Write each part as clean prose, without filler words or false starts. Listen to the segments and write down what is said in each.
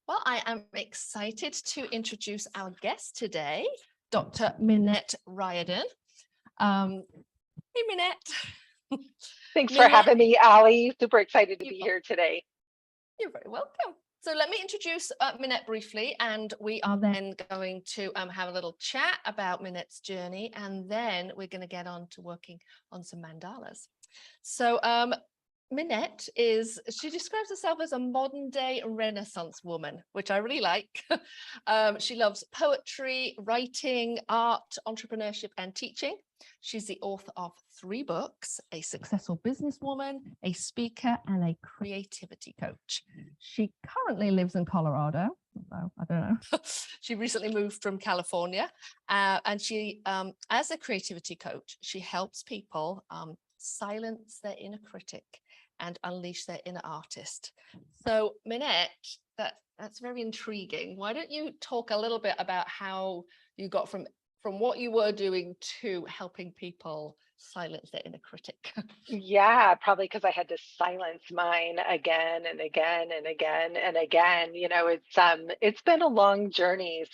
Well, I am excited to introduce our guest today, Dr. Minette Riordan. Hey, Minette. Thanks for Minette, having me, Allie. Super excited to be here today. you're very welcome. So let me introduce Minette briefly, and we are then going to have a little chat about Minette's journey, and then we're going to get on to working on some mandalas. So Minette she describes herself as a modern day Renaissance woman, which I really like. She loves poetry, writing, art, entrepreneurship, and teaching. She's the author of 3 books, a successful businesswoman, a speaker, and a creativity coach. She currently lives in Colorado, although I don't know. She recently moved from California, and she, as a creativity coach, she helps people silence their inner critic and unleash their inner artist. So Minette, that's very intriguing. Why don't you talk a little bit about how you got from what you were doing to helping people silence their inner critic? Yeah, probably because I had to silence mine again and again and again and again. It's been a long journey.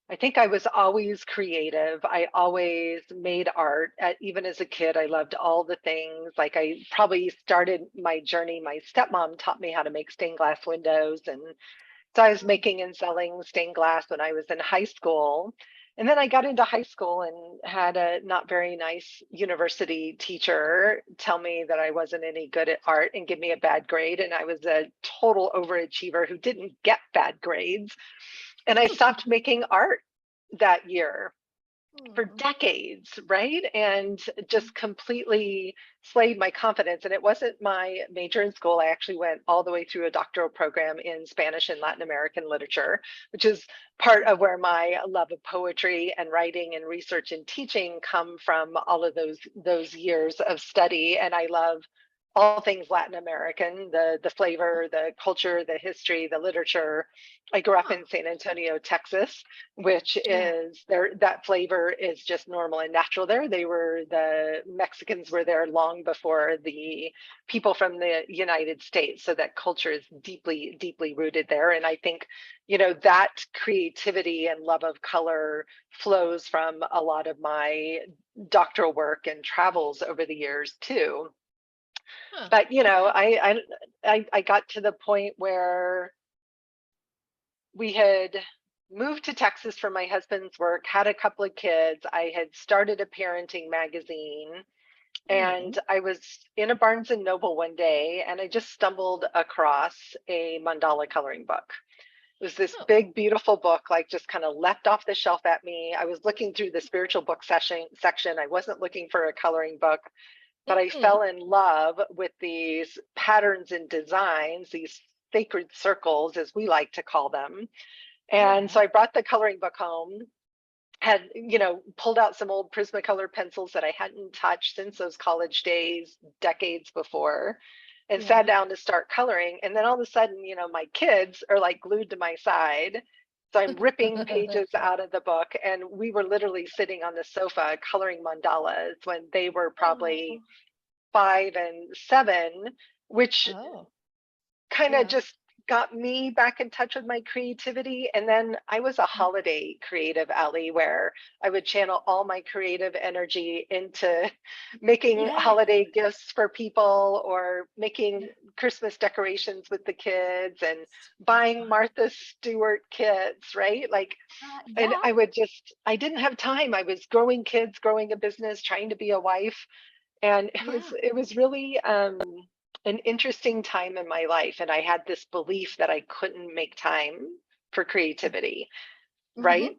I think I was always creative. I always made art. Even as a kid, I loved all the things. Like I probably started my journey. My stepmom taught me how to make stained glass windows, and so I was making and selling stained glass when I was in high school. And then I got into high school and had a not very nice university teacher tell me that I wasn't any good at art and give me a bad grade. And I was a total overachiever who didn't get bad grades. And I stopped making art that year for decades, right? And just completely slayed my confidence. And it wasn't my major in school. I actually went all the way through a doctoral program in Spanish and Latin American literature, which is part of where my love of poetry and writing and research and teaching come from, all of those years of study. And I love all things Latin American, the flavor, the culture, the history, the literature. I grew up in San Antonio, Texas, which is that flavor is just normal and natural there. The Mexicans were there long before the people from the United States. So that culture is deeply, deeply rooted there. And I think, that creativity and love of color flows from a lot of my doctoral work and travels over the years too. But I got to the point where we had moved to Texas for my husband's work, had a couple of kids. I had started a parenting magazine, and I was in a Barnes and Noble one day, and I just stumbled across a mandala coloring book. It was this big, beautiful book, like just kind of leapt off the shelf at me. I was looking through the spiritual book section. I wasn't looking for a coloring book, but I fell in love with these patterns and designs, these sacred circles, as we like to call them. And so I brought the coloring book home, had, pulled out some old Prismacolor pencils that I hadn't touched since those college days, decades before, and sat down to start coloring. And then all of a sudden, my kids are like glued to my side. So I'm ripping pages out of the book, and we were literally sitting on the sofa coloring mandalas when they were probably 5 and 7, which kind of just got me back in touch with my creativity. And then I was a holiday creative, Allie, where I would channel all my creative energy into making holiday gifts for people, or making Christmas decorations with the kids, and buying Martha Stewart kits, right? Like, and I didn't have time. I was growing kids, growing a business, trying to be a wife. And it was really an interesting time in my life. And I had this belief that I couldn't make time for creativity, right?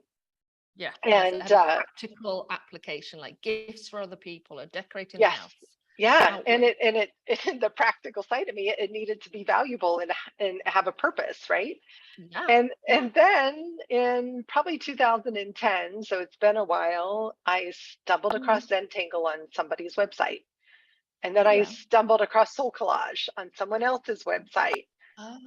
Yeah. And As a practical application, like gifts for other people or decorating the house. Yeah. And it the practical side of me, it needed to be valuable and have a purpose, right? And then in probably 2010, so it's been a while, I stumbled across Zentangle on somebody's website. And then I stumbled across Soul Collage on someone else's website.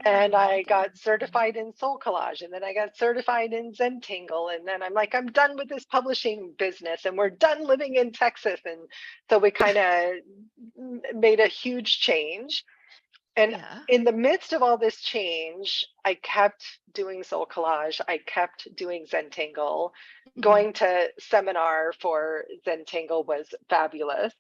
And I got certified in Soul Collage, and then I got certified in Zentangle. And then I'm like, I'm done with this publishing business, and we're done living in Texas. And so we kind of made a huge change. And Yeah. in the midst of all this change, I kept doing soul collage. I kept doing Zentangle. Mhm. Going to seminar for Zentangle was fabulous.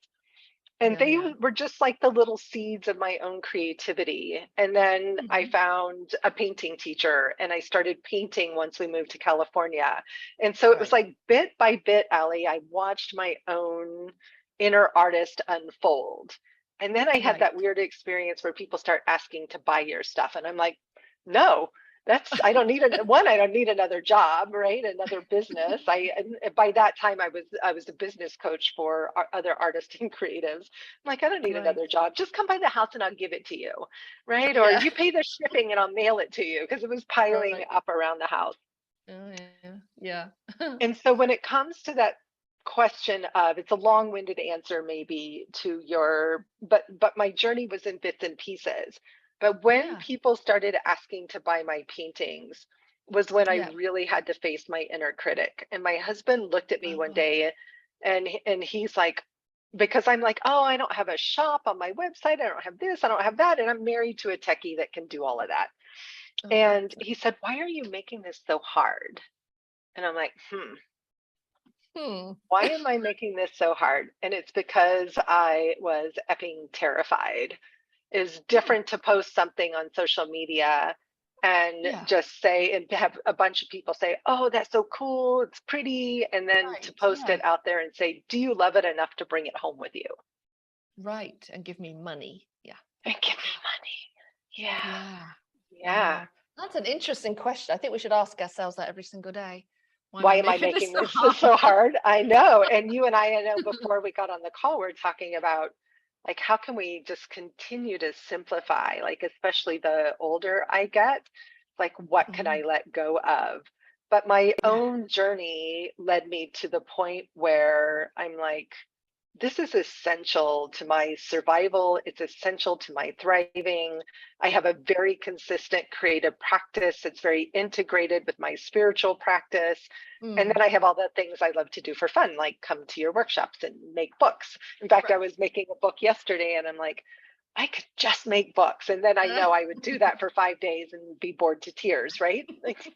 And Yeah, they yeah. were just like the little seeds of my own creativity. And then I Mhm. found a painting teacher and I started painting once we moved to California. And so it was Right. like bit by bit, Allie, I watched my own inner artist unfold. And then I had Right. that weird experience where people start asking to buy your stuff. And I'm like, no, I don't need I don't need another job, right? Another business. And by that time I was a business coach for other artists and creatives. I'm like, I don't need Right. another job. Just come by the house and I'll give it to you, right? Or Yeah. you pay the shipping and I'll mail it to you, because it was piling Right. up around the house. Oh, yeah. Yeah. And so when it comes to that question of, it's a long-winded answer maybe to your, but my journey was in bits and pieces. But when Yeah. people started asking to buy my paintings was when I Yeah. really had to face my inner critic. And my husband looked at me one Oh, day and he's like, because I'm like, oh, I don't have a shop on my website. I don't have this, I don't have that. And I'm married to a techie that can do all of that. oh, bless And him. he said, why are you making this so hard? And I'm like, Hmm. why am I making this so hard? And it's because I was effing terrified. It's Hmm. different to post something on social media and Yeah. just say, and to have a bunch of people say, oh, that's so cool, it's pretty. And then to Right. post Yeah. it out there and say, do you love it enough to bring it home with you Right. And give me money. Yeah. and give me Yeah. money? Yeah. Yeah. Yeah. Wow. That's an interesting question. I think we should ask ourselves that every single day. Why am Why I am I making this making so this hard? so hard? I know. And you and I know before we got on the call, we're talking about like, how can we just continue to simplify, like, especially the older I get, like, what can Mhm. I let go of? But my Yeah. own journey led me to the point where I'm like, this is essential to my survival. It's essential to my thriving. I have a very consistent creative practice. It's very integrated with my spiritual practice. And Mm. then I have all the things I love to do for fun, like come to your workshops and make books. In fact, I Right. was making a book yesterday and I'm like, I could just make books. And then I know I would do that for 5 days and be bored to tears, right? Like,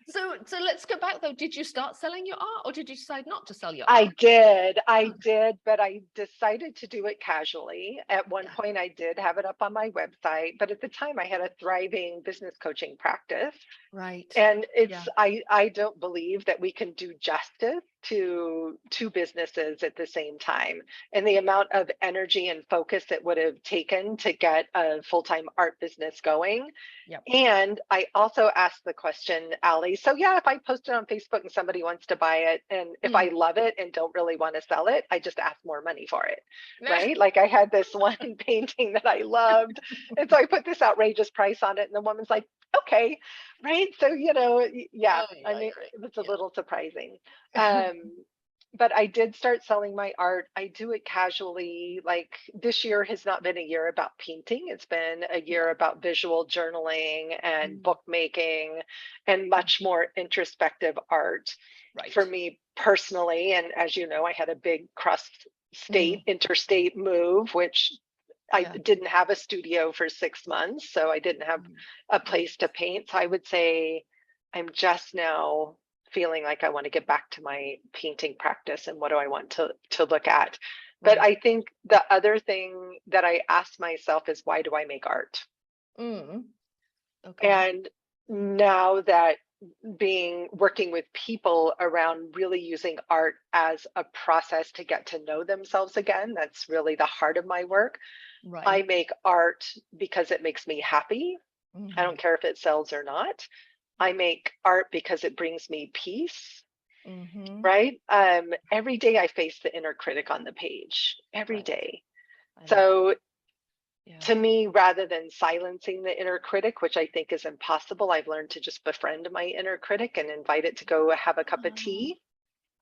So let's go back though. Did you start selling your art or did you decide not to sell your I art? did. Oh, I did, but I decided to do it casually. At one yeah. point, I did have it up on my website, but at the time, I had a thriving business coaching practice. Right. And Yeah. I don't believe that we can do justice to two businesses at the same time. And the amount of energy and focus it would have taken to get a full-time art business going. Yep. And I also asked the question, Allie, so yeah, if I post it on Facebook and somebody wants to buy it, and if I Mm. love it and don't really want to sell it, I just ask more money for it, Yeah. right? Like I had this one painting that I loved. And so I put this outrageous price on it, and the woman's like, okay, right? So, yeah, Oh, I yeah, mean, great. it was a Yeah. little surprising. But I did start selling my art. I do it casually. Like this year has not been a year about painting. It's been a Yeah. year about visual journaling and Mm. bookmaking and Yeah. much more introspective art for Right. me personally. And as you know, I had a big Mm. interstate move, which I Yeah. didn't have a studio for 6 months. So I didn't have Mm. a Right. place to paint. So I would say I'm just now feeling like I want to get back to my painting practice and what do I want to look at. But Right. I think the other thing that I ask myself is, why do I make art? Mm. Okay. And now that being working with people around really using art as a process to get to know themselves again, that's really the heart of my work. I Right. make art because it makes me happy. I don't Mm. care if it sells or not. I Yep. make art because it brings me peace, Mm-hmm. right? Every day I face the inner critic on the page, every Right. day. I know. So Yeah. to me, rather than silencing the inner critic, which I think is impossible, I've learned to just befriend my inner critic and invite it to go have a cup of Ah. tea.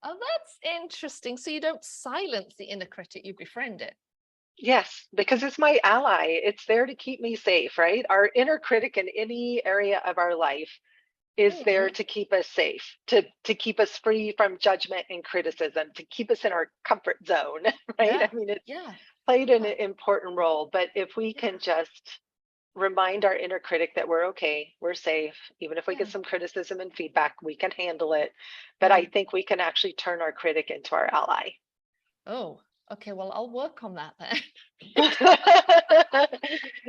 Oh, that's interesting. So you don't silence the inner critic, you befriend it. Yes, because it's my ally. It's there to keep me safe, right? Our inner critic in any area of our life is there Mm. to keep us safe, to keep us free from judgment and criticism, to keep us in our comfort zone, right? Yeah. I mean, it's Yeah. played an Yeah. important role, but if we can Yeah. just remind our inner critic that we're okay, we're safe. Even if we get Yeah. some criticism and feedback, we can handle it. But Yeah. I think we can actually turn our critic into our ally. Oh, okay. Well, I'll work on that then.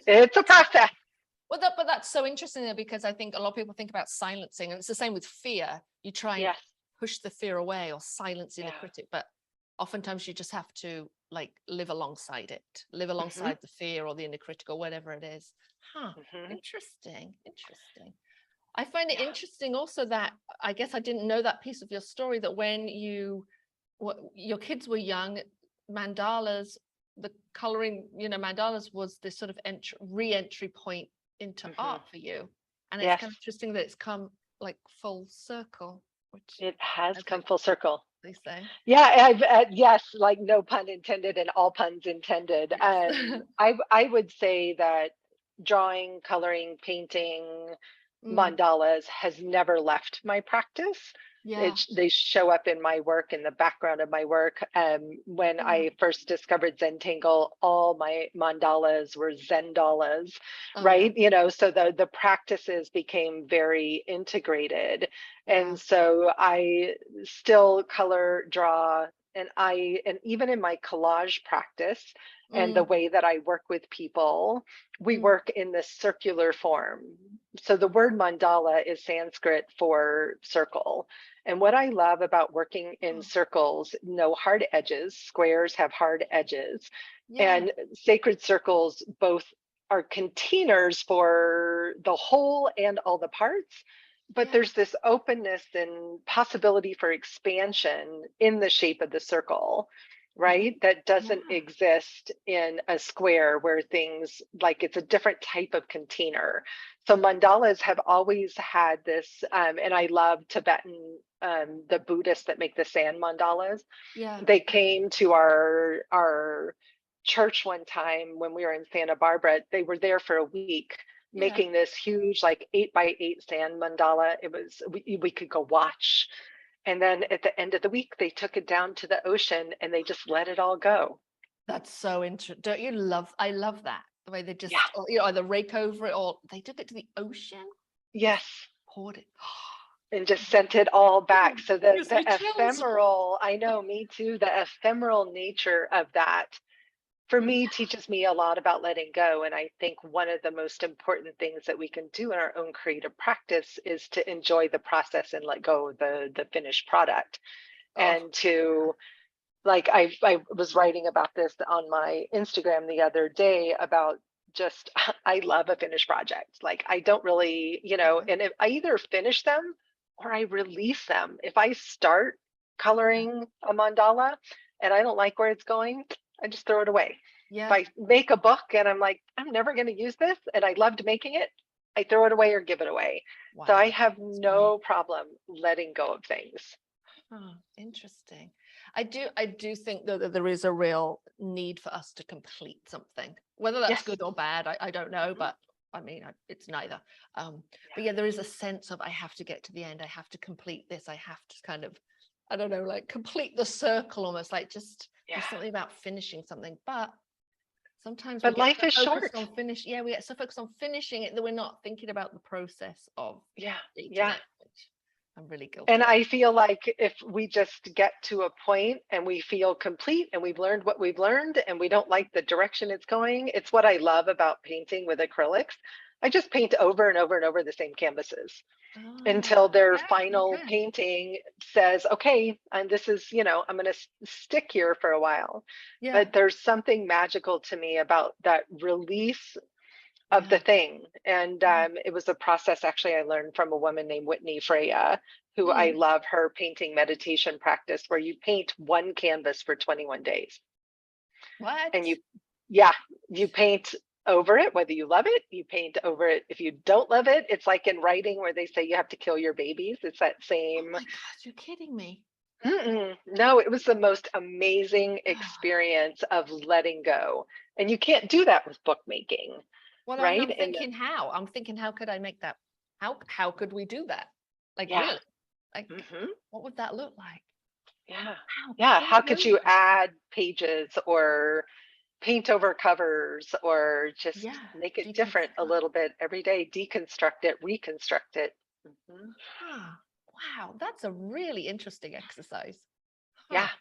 It's a process. Well, but that's so interesting there, because I think a lot of people think about silencing, and it's the same with fear. You try and Yes. push the fear away or silence inner Yeah. critic, but oftentimes you just have to like live alongside it, live Hmm. alongside the fear or the inner critic or whatever it is. Huh. Hmm. Interesting. Interesting. I find it Yeah. interesting also that I guess I didn't know that piece of your story, that when your kids were young, mandalas, the coloring, mandalas was this sort of re-entry point into Hmm. art for you. And it's Yes, kind of interesting that it's come like full circle, which, it has as come full circle. they say. Yeah, yes, like no pun intended and all puns intended. Yes. I would say that drawing, coloring, painting, Mm, mandalas has never left my practice. yeah. They show up in my work, in the background of my work. When Yeah. I first discovered Zentangle, all my mandalas were Zendalas, Oh yeah. right? So the practices became very integrated. Yeah. And so I still color, draw, and even in my collage practice and the Mm, way that I work with people, we mm, work in this circular form. So the word mandala is Sanskrit for circle. And what I love about working in oh, circles, no hard edges, squares have hard edges, yeah. and sacred circles both are containers for the whole and all the parts, but Yeah. there's this openness and possibility for expansion in the shape of the circle, Mhm. right? That Yeah. doesn't exist in a square where things like it's a different type of container. So mandalas have always had this, and I love Tibetan, the Buddhists that make the sand mandalas. Yeah. They came to our church one time when we were in Santa Barbara. They were there for a week Yeah. making this huge, like 8 by 8 sand mandala. It was we could go watch, and then at the end of the week, they took it down to the ocean and they just let it all go. That's so interesting. Don't you love? I love that, the way they Yeah. just, or, either rake over it or they took it to the ocean, just Yes. poured it. And just sent it all back. Ooh, So the gives me chills. ephemeral, I know, me too, the ephemeral nature of that for Yeah. me teaches me a lot about letting go. And I think one of the most important things that we can do in our own creative practice is to enjoy the process and let go of the finished product. Oh, And to like I was writing about this on my Instagram the other day about just I love a finished project. Like I don't really, yeah. and if I either finish them or I release them. If I start Yeah. coloring a mandala and I don't like where it's going, I just throw it away. If Yeah. I make a book and I'm like, I'm never going to use this and I loved making it, I throw it away or give it away. So I Wow. have That's great. no problem letting go of things. Oh, interesting. I do think that there is a real need for us to complete something, whether that's Yes. good or bad. I don't know, Mhm. but I mean, it's neither. But yeah, there is a sense of I have to get to the end. I have to complete this. I have to kind of, I don't know, like complete the circle almost. Like just Yeah. there's something about finishing something, but sometimes we But get life so is focused short. on finish. Yeah, we get so focused on finishing it that we're not thinking about the process of Yeah. completing Yeah. it, which I'm really And guilty of. I feel like if we just get to a point and we feel complete and we've learned what we've learned and we don't like the direction it's going, it's what I love about painting with acrylics. I just paint over and over and over the same canvases Oh, until their yeah, final okay. painting says, okay, and this is, I'm going to stick here for a while. Yeah, But there's something magical to me about that release of yeah, the thing. And yeah. it was a process actually I learned from a woman named Whitney Freya, who I Mm. love her painting meditation practice where you paint one canvas for 21 days. And What? yeah, you paint over it, whether you love it, you paint over it. If you don't love it, it's like in writing where they say you have to kill your babies. It's that Oh same. my God, you're kidding me. No, it was the most amazing experience of letting go. And you can't do that with bookmaking, Well, and right? I'm And thinking how? I'm thinking how could I make that? How could we do that? Like yeah. really? Like Hmm. what would that look like? Yeah. How Yeah. could How we could do you that? add pages or paint over covers or just Yeah. make it different a Deconstruct. little bit every day, deconstruct it, reconstruct it. Mhm. Huh. Wow, that's a really interesting exercise. Yeah. Huh.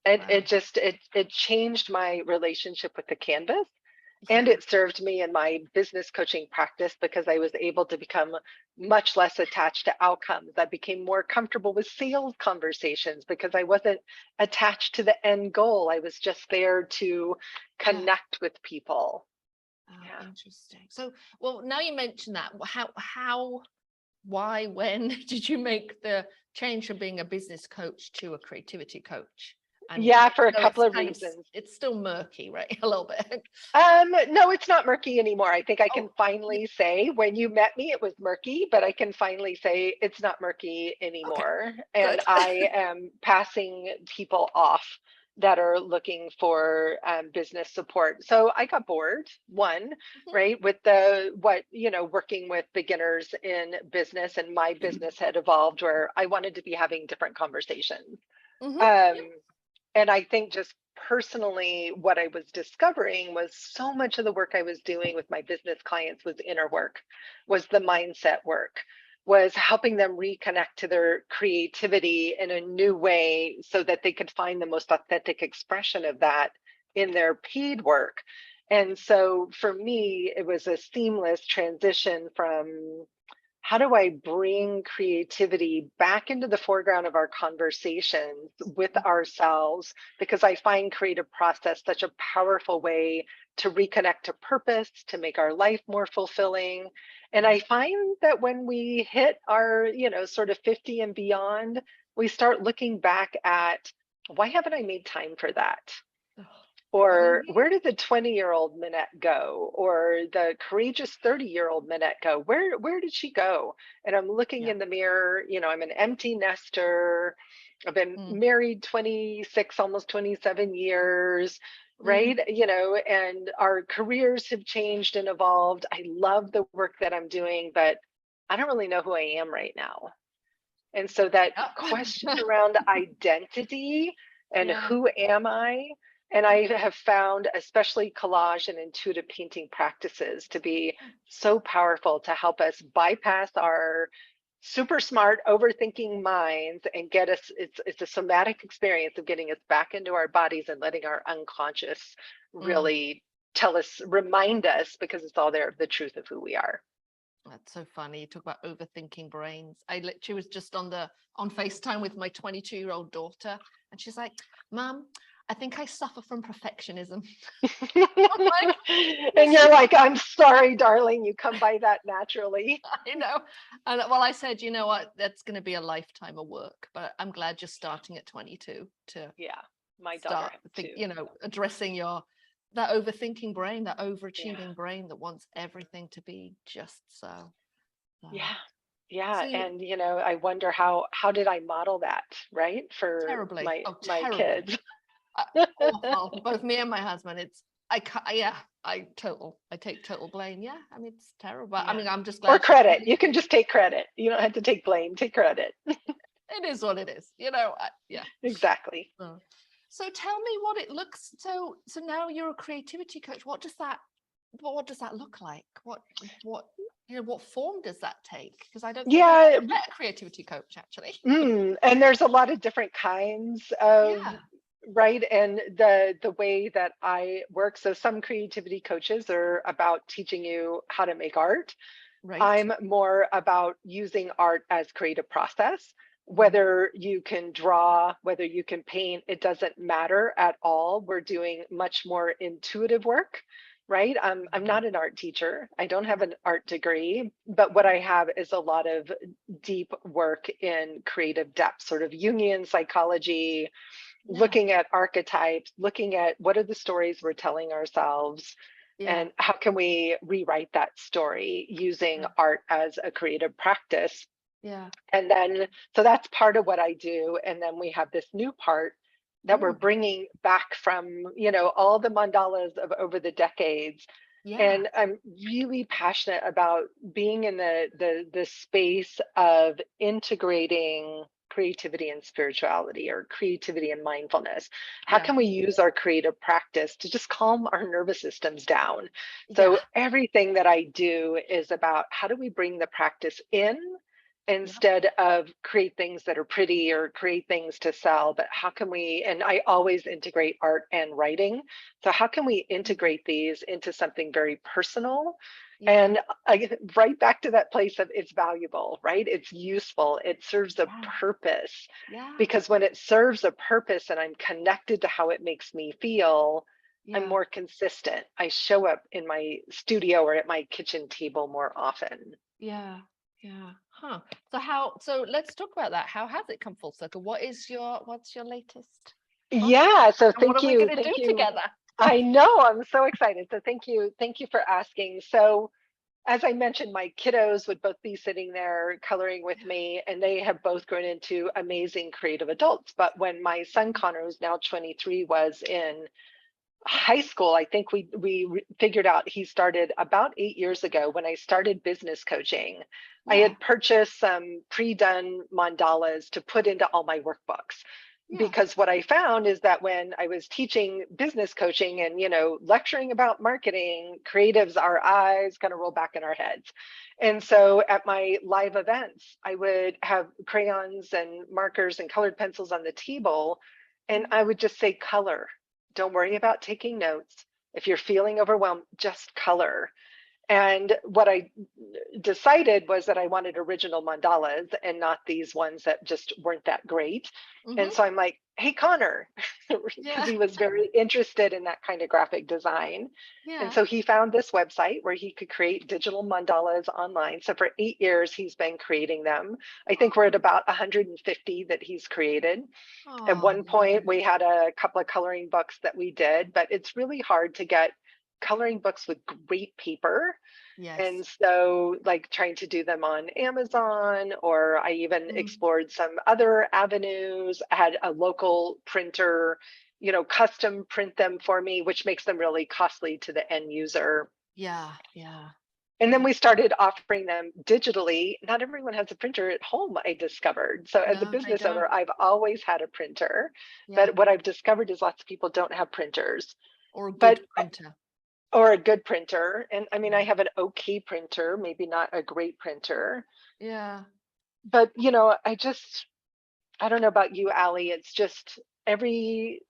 It Wow. just it changed my relationship with the canvas, and Yeah. it served me in my business coaching practice because I was able to become much less attached to outcomes. I became more comfortable with sales conversations because I wasn't attached to the end goal. I was just there to Yeah. connect with people. Oh, Yeah. interesting. So, well, now you mentioned that, why, when did you make the change from being a business coach to a creativity coach? And Yeah, for a no, couple it's of kind of, reasons. it's still murky, right? A little bit. No, it's not murky anymore. I think I can Oh, yeah, finally say when you met me, it was murky, but I can finally say it's not murky okay, anymore. And good. I am passing people off that are looking for business support. So I got bored, one, right, with working with beginners in business, and my business had evolved where I wanted to be having different conversations. Mm-hmm. Um, Yep. and I think just personally, what I was discovering was so much of the work I was doing with my business clients was inner work, was the mindset work, was helping them reconnect to their creativity in a new way so that they could find the most authentic expression of that in their paid work. And so for me, it was a seamless transition from how do I bring creativity back into the foreground of our conversations with ourselves? Because I find creative process such a powerful way to reconnect to purpose, to make our life more fulfilling. And I find that when we hit our, sort of 50 and beyond, we start looking back at why haven't I made time for that? Or Mm-hmm. where did the 20-year-old Minette go? Or the courageous 30-year-old Minette go? Where did she go? And I'm looking Yeah. in the mirror, I'm an empty nester. I've been Mm, married 26, almost 27 years, mm, right? And our careers have changed and evolved. I love the work that I'm doing, but I don't really know who I am right now. And so that question yeah. around identity and Yeah. who am I? And I have found, especially collage and intuitive painting practices, to be so powerful to help us bypass our super smart overthinking minds and get us. It's a somatic experience of getting us back into our bodies and letting our unconscious Mm. really remind us, because it's all there, the truth of who we are. That's so funny. You talk about overthinking brains. I literally was just on FaceTime with my 22-year-old daughter, and she's like, "Mom, I think I suffer from perfectionism." I'm like, And "Yes, you're you like, I'm sorry, darling, you come by that naturally. you know." And well, I said, you know what, that's going to be a lifetime of work, but I'm glad you're starting at 22 to Yeah, my daughter start has think, too. addressing that overthinking brain, that Yeah, overachieving brain that wants everything to be just so. So, yeah, yeah. so you And I wonder how did I model that, right? For terribly, my oh, my terribly. kids. uh, Awful. Both me and my husband. It's I ca yeah. I take total blame. Yeah, I mean it's terrible. I Yeah. mean I'm just Or glad she's credit. You 22. can just take credit. You don't have to take blame, take credit. It is what it is. Yeah. Exactly. So, so tell me what it looks. So now you're a creativity coach. What does that look like? What what form does that take? Because I don't think I've Yeah. ever met a creativity coach actually. And there's a lot of different kinds of, Yeah. right, and the way that I work. So some creativity coaches are about teaching you how to make art. Right. I'm more about using art as creative process. Mhm. Whether you can draw, whether you can paint, it doesn't matter at all. We're doing much more intuitive work, right? I'm Mhm. not an art teacher. I don't have an art degree, but what I have is a lot of deep work in creative depth, sort of Jungian psychology, Yeah. looking at archetypes, looking at what are the stories we're telling ourselves, Yeah. and how can we rewrite that story using Yeah. art as a creative practice. Yeah. And then, so that's part of what I do. And then we have this new part that we're Mm. bringing back from, all the mandalas of over the decades. Yeah. And I'm really passionate about being in the space of integrating creativity and spirituality, or creativity and mindfulness. How Yeah. can we use our creative practice to just calm our nervous systems down? Yeah. So everything that I do is about how do we bring the practice in Yeah. instead of create things that are pretty or create things to sell, but how can we, and I always integrate art and writing. So how can we integrate these into something very personal? Yeah. And I get right back to that place of it's valuable, right? It's useful. It serves a Yeah. purpose. Yeah. Because when it serves a purpose and I'm connected to how it makes me feel, I'm Yeah. more consistent. I show up in my studio or at my kitchen table more often. Yeah. Yeah. Huh. So let's talk about that. How has it come full circle? What's your latest Yeah, project? so And what thank are we you. going to do Thank you. together? I know, I'm so excited. So thank you. Thank you for asking. So as I mentioned, my kiddos would both be sitting there coloring with me, and they have both grown into amazing creative adults. But when my son Connor, who's now 23, was in high school, I think we figured out he started about 8 years ago when I started business coaching. I Yeah. had purchased some pre-done mandalas to put into all my workbooks, Yeah. because what I found is that when I was teaching business coaching and, lecturing about marketing, creatives, our eyes kind of roll back in our heads. And so at my live events, I would have crayons and markers and colored pencils on the table, and I would just say color. Don't worry about taking notes. If you're feeling overwhelmed, just color. And what I decided was that I wanted original mandalas and not these ones that just weren't that great. And Mm-hmm. so I'm like, hey, Connor, because Yeah. he was very interested in that kind of graphic design. And Yeah. so he found this website where he could create digital mandalas online. So for 8 years, he's been creating them. I think we're at about 150 that he's created. At Oh, one point, we had a couple of coloring books that we did, but it's really hard to get coloring books with great paper. yes. And so, like trying to do them on Amazon, or I even Mm. explored some other avenues. I had a local printer, custom print them for me, which makes them really costly to the end user. Yeah. Yeah. And then Yeah. we started offering them digitally. Not everyone has a printer at home, I discovered. So, as a No, they business don't. owner, I've always had a printer. Yeah. But what I've discovered is lots of people don't have printers. Or a But good printer. or a good printer. And I mean, I Yeah. have an okay printer, maybe not a great printer. Yeah. But, I don't know about you, Allie. It's just every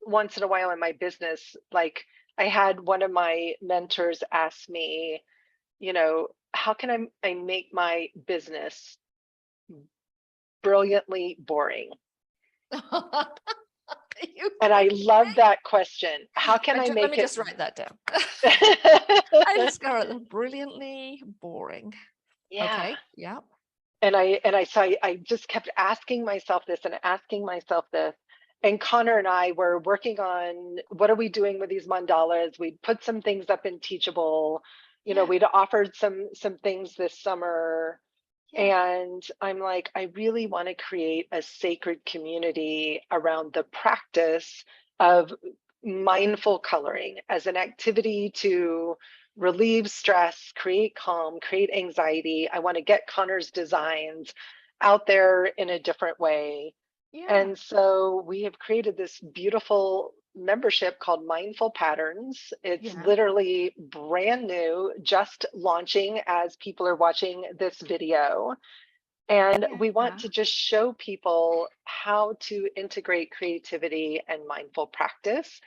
once in a while in my business, like I had one of my mentors ask me, how can I make my business brilliantly boring? Are you And I love kidding? that question. How can I Let make me it? just write that down. I just got it brilliantly boring. Yeah. Okay. Yeah. And I just kept asking myself this and asking myself this. And Connor and I were working on what are we doing with these mandalas. We'd put some things up in Teachable. Yeah. We'd offered some things this summer. Yeah. And I'm like, I really want to create a sacred community around the practice of mindful coloring as an activity to relieve stress, create calm, create anxiety. I want to get Connor's designs out there in a different way. Yeah. And so we have created this beautiful membership called Mindful Patterns. It's Yeah. literally brand new, just launching as people are watching this video. And we want Yeah. to just show people how to integrate creativity and mindful practice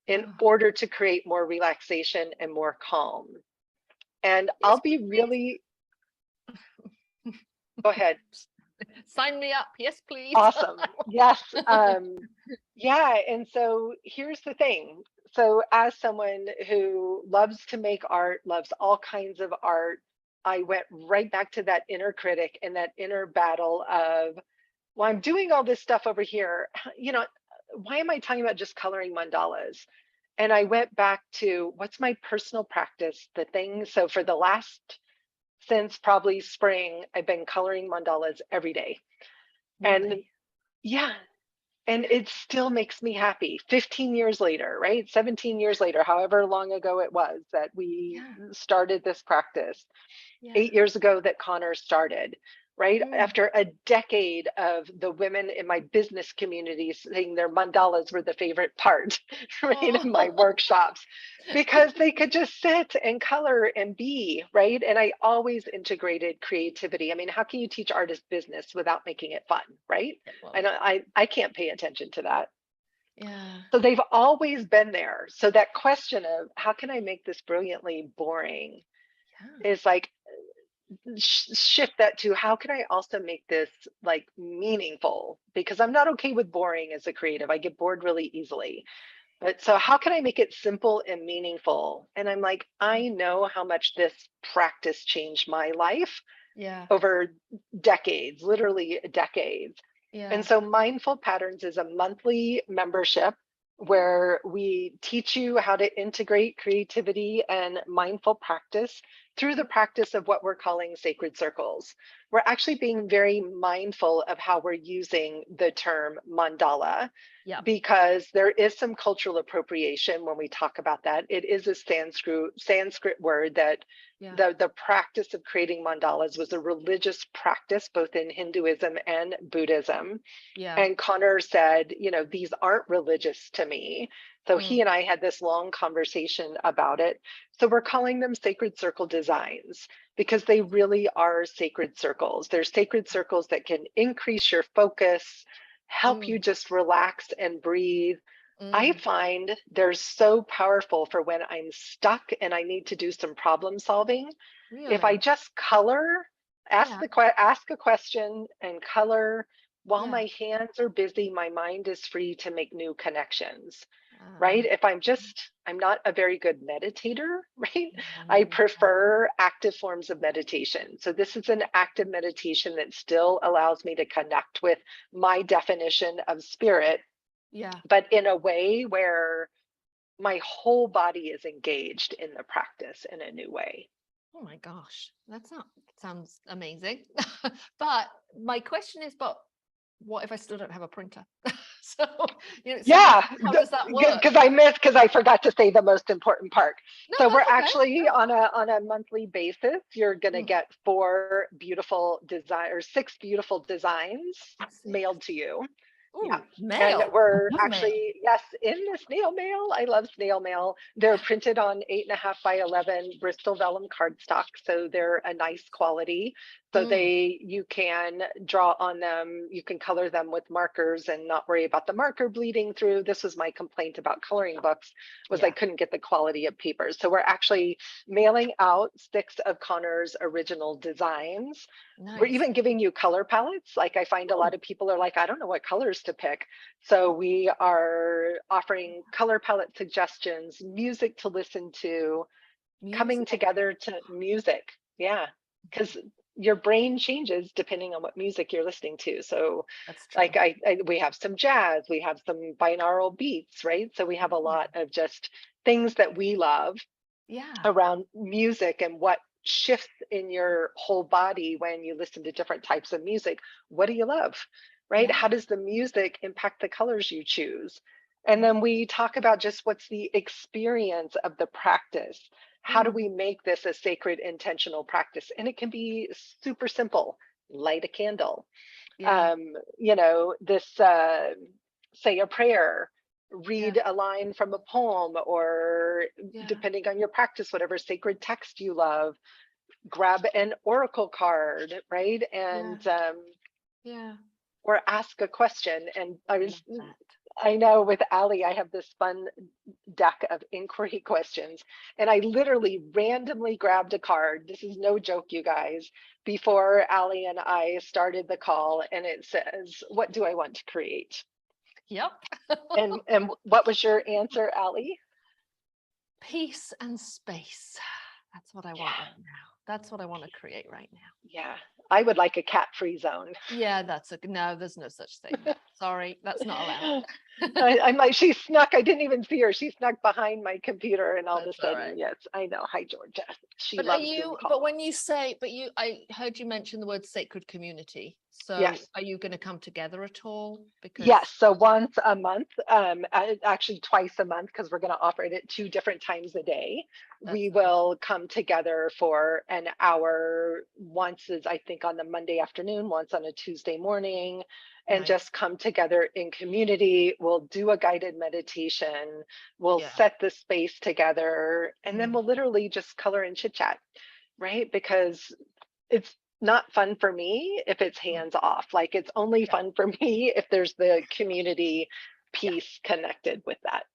in Oh. order to create more relaxation and more calm. And Yes, I'll be please. really, go ahead. Sign me up. Yes, please. Awesome. Yes. Yeah. And so here's the thing. So, as someone who loves to make art, loves all kinds of art, I went right back to that inner critic and that inner battle of, well, I'm doing all this stuff over here. Why am I talking about just coloring mandalas? And I went back to what's my personal practice, the thing. So, for the last, since probably spring, I've been coloring mandalas every day. And Really? yeah, and it still makes me happy 15 years later, right? 17 years later, however long ago it was that we Yeah. started this practice. Yeah. 8 years ago that Connor started. right? Mm. After a decade of the women in my business community saying their mandalas were the favorite part, right, in my Oh. workshops, because they could just sit and color and be, right? And I always integrated creativity. I mean, how can you teach artist business without making it fun, right? Yeah, I well, know I can't pay attention to that. yeah. So they've always been there. So that question of how can I make this brilliantly boring Yeah. is like shift that to how can I also make this like meaningful? Because I'm not okay with boring as a creative. I get bored really easily. But so how can I make it simple and meaningful? And I'm like, I know how much this practice changed my life Yeah. over decades, literally decades. And Yeah. so Mindful Patterns is a monthly membership where we teach you how to integrate creativity and mindful practice through the practice of what we're calling sacred circles. We're actually being very mindful of how we're using the term mandala Yeah. because there is some cultural appropriation when we talk about that. It is a Sanskrit word that Yeah. the practice of creating mandalas was a religious practice both in Hinduism and Buddhism. Yeah. And Connor said, these aren't religious to me. So Mm. he and I had this long conversation about it. So we're calling them sacred circle designs because they really are sacred circles. They're sacred circles that can increase your focus, help you Mm. just relax and breathe. I Mm. find they're so powerful for when I'm stuck and I need to do some problem solving. If I Really? just color, Yeah. ask a question and color while Yeah. my hands are busy, my mind is free to make new connections, right? Ah, If I'm not a very good meditator, right? yeah, I neither. prefer active forms of meditation. So this is an active meditation that still allows me to connect with my definition of spirit, Yeah. but in a way where my whole body is engaged in the practice in a new way. Oh my gosh, that's not sounds amazing. But my question is, but what if I still don't have a printer? So, so Yeah, how does that work? because I forgot to say the most important part. No, So we're that's okay. actually on a monthly basis. You're going to Mm. get 6 beautiful Six. mailed to you. Yeah. Ooh, And mail. I we're love mail. actually, yes, in the snail mail. I love snail mail. They're printed on 8.5 by 11 Bristol vellum cardstock. So they're a nice quality. So Mm. you can draw on them, you can color them with markers and not worry about the marker bleeding through. This was my complaint about coloring books was I Yeah. couldn't get the quality of papers. So we're actually mailing out 6 of Connor's original designs. We're Nice. even giving you color palettes. Like I find a Oh, lot of people are like, I don't know what colors to pick. So we are offering color palette suggestions, music to listen to, coming music. together to music. Yeah. Because your brain changes depending on what music you're listening to. So That's true. like we have some jazz, we have some binaural beats, right? So we have a Yeah. lot of just things that we love Yeah. around music and what shifts in your whole body when you listen to different types of music. What do you love? Right? Yeah. How does the music impact the colors you choose? And then we talk about just what's the experience of the practice. How do Mm. we make this a sacred, intentional practice? And it can be super simple. Light a candle. Yeah. This say a prayer, Yeah. read a line from a poem, or Yeah. depending on your practice, whatever sacred text you love, grab an oracle card, right? Yeah. And Yeah. or ask a question. And I love that. I know with Ali, I have this fun deck of inquiry questions. And I literally randomly grabbed a card. This is no joke, you guys, before Ali and I started the call. And it says, what do I want to create? Yep. And what was your answer, Ali? Peace and space. That's what I want Yeah, right now. That's what I want to create right now. yeah. I would like a cat-free zone. Yeah, that's a no, there's no such thing. Sorry, that's not allowed. I'm like, she snuck. I didn't even see her. She snuck behind my computer, and all of a That's all sudden, right. yes, I know. Hi, Georgia. She But are loves Zoom you, but calls. when you say, but you, I heard you mention the word sacred community. So Yes. are you going to come together at all? Yes, Because, so once a month, actually twice a month, because we're going to offer it at 2 different times a day. that's We amazing. will come together for an hour. Once is, I think, on the Monday afternoon, once on a Tuesday morning, and Nice. just come together in community. We'll do a guided meditation. We'll Yeah. set the space together, and then Mm. we'll literally just color and chit chat, right? Because it's not fun for me if it's Mm. hands off. Like, it's only Yeah. fun for me if there's the community Yeah. piece connected with that.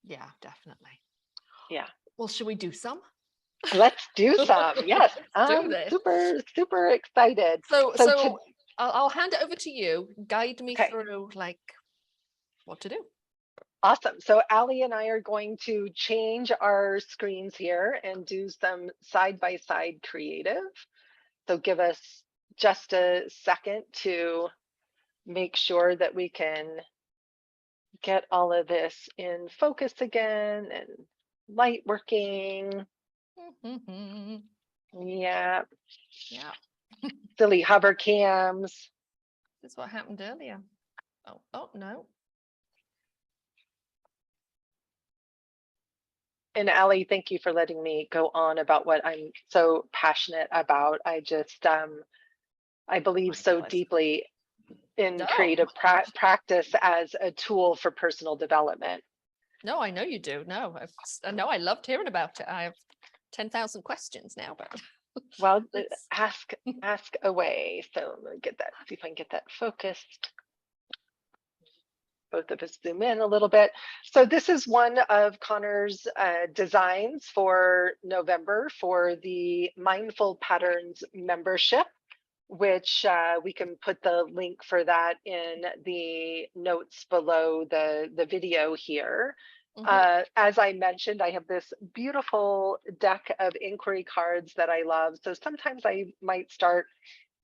Yeah, definitely. Yeah. Well, should we do some? Let's do some. Yes, Let's do I'm this. super excited. So, So to I'll hand it over to you. Guide me okay, through like what to do. awesome. So Allie and I are going to change our screens here and do some side by side creative. So give us just a second to make sure that we can get all of this in focus again and light working. Yeah, Yeah, silly hover cams. this is what happened earlier. Oh no. And Allie, thank you for letting me go on about what I'm so passionate about. I just, I believe so Mandalas. deeply in No, creative practice as a tool for personal development. no, I know you do. No, I know I loved hearing about it. I have 10,000 questions now, but Well, let's. ask away. So let me get that, see if I can get that focused. Both of us zoom in a little bit. So this is one of Connor's designs for November for the Mindful Patterns membership, which we can put the link for that in the notes below the video here. As I mentioned, I have this beautiful deck of inquiry cards that I love. So sometimes I might start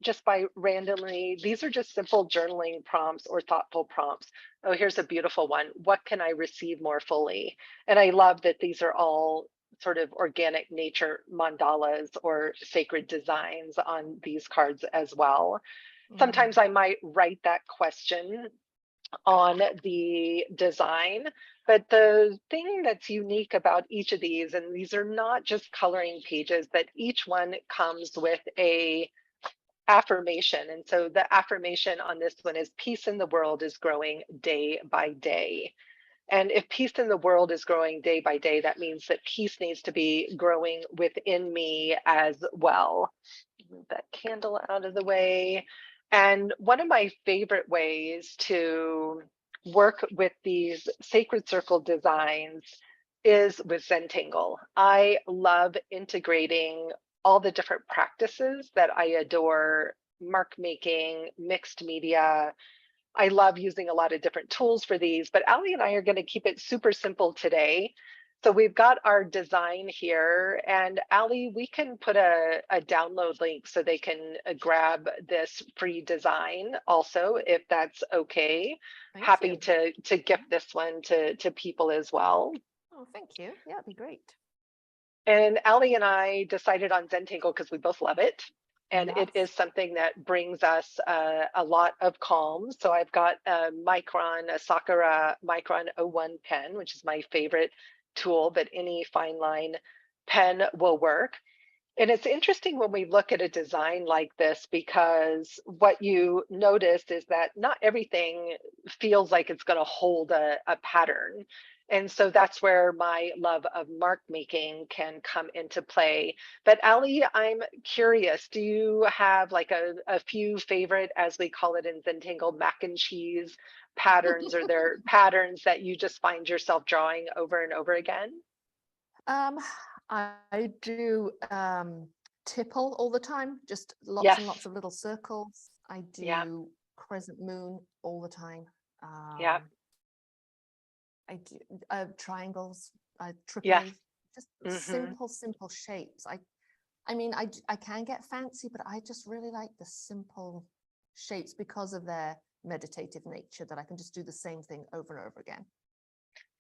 just by randomly, these are just simple journaling prompts or thoughtful prompts. Oh, here's a beautiful one. What can I receive more fully? And I love that these are all sort of organic nature mandalas or sacred designs on these cards as well. Sometimes I might write that question on the design. But the thing that's unique about each of these, and these are not just coloring pages, but each one comes with a affirmation. And so the affirmation on this one is peace in the world is growing day by day. And if peace in the world is growing day by day, that means that peace needs to be growing within me as well. Move that candle out of the way. And one of my favorite ways to work with these sacred circle designs is with Zentangle. I love integrating all the different practices that I adore: mark making, mixed media. I love using a lot of different tools for these, but Allie and I are going to keep it super simple today. So we've got our design here, and Allie, we can put a download link so they can grab this free design also, if that's okay. Thank Happy you. to gift this one to people as well. Oh, thank you. Yeah, it'd be great. And Allie and I decided on Zentangle because we both love it. And it Yes. is something that brings us a lot of calm. So I've got a Sakura Micron 01 pen, which is my favorite tool, but any fine line pen will work. And it's interesting when we look at a design like this, because what you notice is that not everything feels like it's going to hold a pattern. And so that's where my love of mark making can come into play. But Allie, I'm curious, do you have like a few favorite, as we call it in Zentangle, mac and cheese patterns? Or there patterns that you just find yourself drawing over and over again? Um, I do tipple all the time, just lots and Yes. lots of little circles. I Yeah. do crescent moon all the time. Yeah. I do triangles, Yes. triple, just Mm-hmm. simple shapes. I mean, I can get fancy, but I just really like the simple shapes because of their meditative nature, that I can just do the same thing over and over again.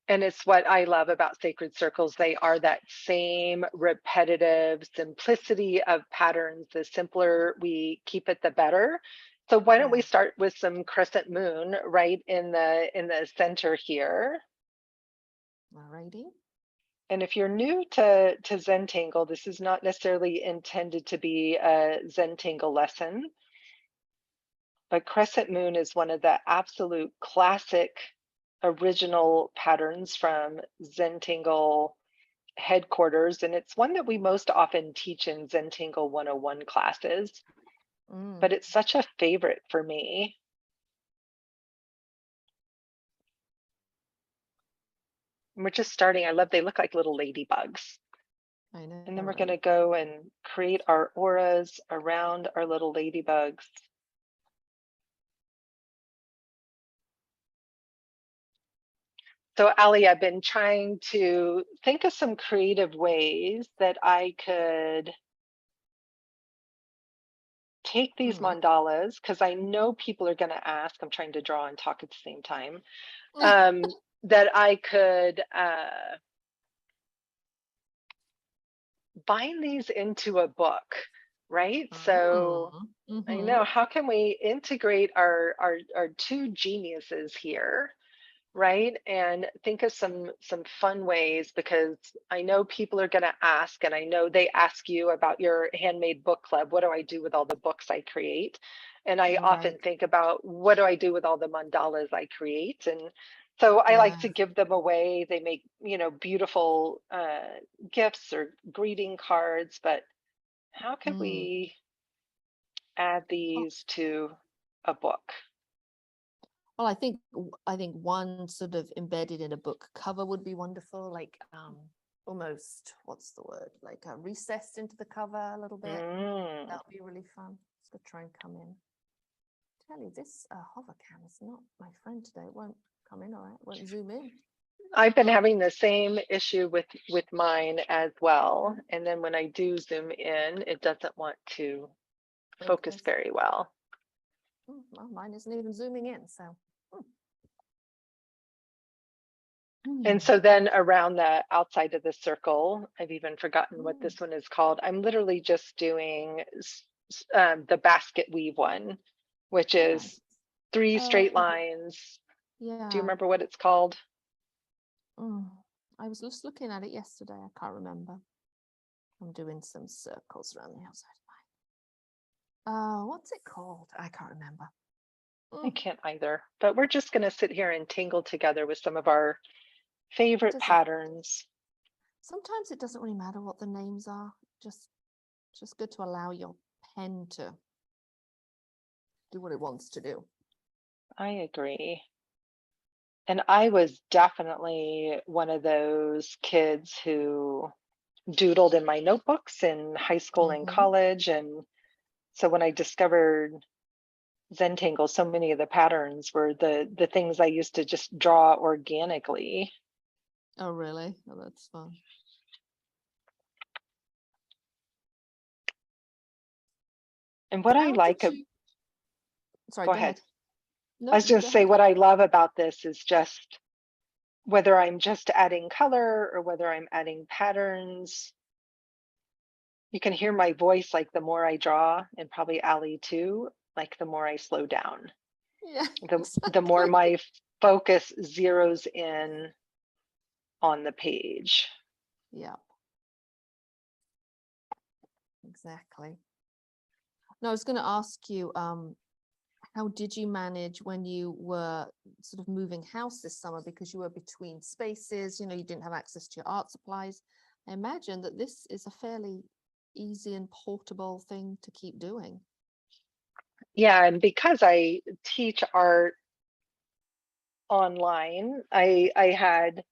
And it's what I love about sacred circles. They are that same repetitive simplicity of patterns. The simpler we keep it, the better. So why don't we Yeah. start with some crescent moon right in the center here. Alrighty. And if you're new to Zentangle, this is not necessarily intended to be a Zentangle lesson, but crescent moon is one of the absolute classic original patterns from Zentangle headquarters, and it's one that we most often teach in Zentangle 101 classes, but it's such a favorite for me. And we're just starting. I love, they look like little ladybugs. I know. And then we're going to go and create our auras around our little ladybugs. So Allie, I've been trying to think of some creative ways that I could take these mandalas, because I know people are going to ask, I'm trying to draw and talk at the same time, that I could bind these into a book, right? So I know, how can we integrate our two geniuses here, right? And think of some fun ways, because I know people are going to ask, and I know they ask you about your handmade book club. What do I do with all the books I create? And I often think about, what do I do with all the mandalas I create? And so I like to give them away. They make, you know, beautiful gifts or greeting cards, but how could we add these to a book? Well, I think one sort of embedded in a book cover would be wonderful, like almost, what's the word, like recessed into the cover a little bit. That would be really fun. Let's go try and come in. Tell you, this hover cam is not my friend today. It won't come in, all right? It won't zoom in. I've been having the same issue with mine as well. And then when I do zoom in, it doesn't want to focus very well. Well, mine isn't even zooming in, so. And so then around the outside of the circle, I've even forgotten what this one is called. I'm literally just doing the basket weave one, which is 3 straight lines. Yeah. Do you remember what it's called? I was just looking at it yesterday. I can't remember. I'm doing some circles around the outside of mine. What's it called? I can't remember. I can't either. But we're just going to sit here and tingle together with some of our favorite patterns. Sometimes it doesn't really matter what the names are. Just good to allow your pen to do what it wants to do. I agree. And I was definitely one of those kids who doodled in my notebooks in high school and college. And so when I discovered Zentangle, so many of the patterns were the things I used to just draw organically. Oh, really? Oh, that's fun. And what I like, sorry, go ahead. No, I was just say, what I love about this is just whether I'm just adding color or whether I'm adding patterns, you can hear my voice, like the more I draw, and probably Allie too, like the more I slow down. Yeah, the more my focus zeroes in on the page. Yeah. Exactly. No, I was going to ask you, how did you manage when you were sort of moving house this summer, because you were between spaces, you know, you didn't have access to your art supplies. I imagine that this is a fairly easy and portable thing to keep doing. Yeah, and because I teach art online, I had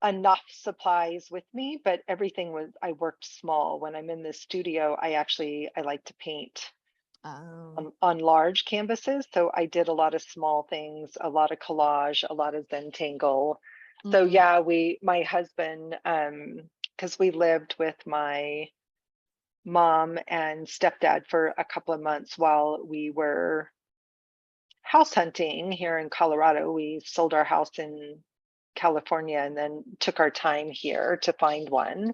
enough supplies with me, but everything was, I worked small. When I'm in the studio, I like to paint on large canvases. So I did a lot of small things, a lot of collage, a lot of Zentangle. So yeah, my husband, because we lived with my mom and stepdad for a couple of months while we were house hunting here in Colorado. We sold our house in California and then took our time here to find one.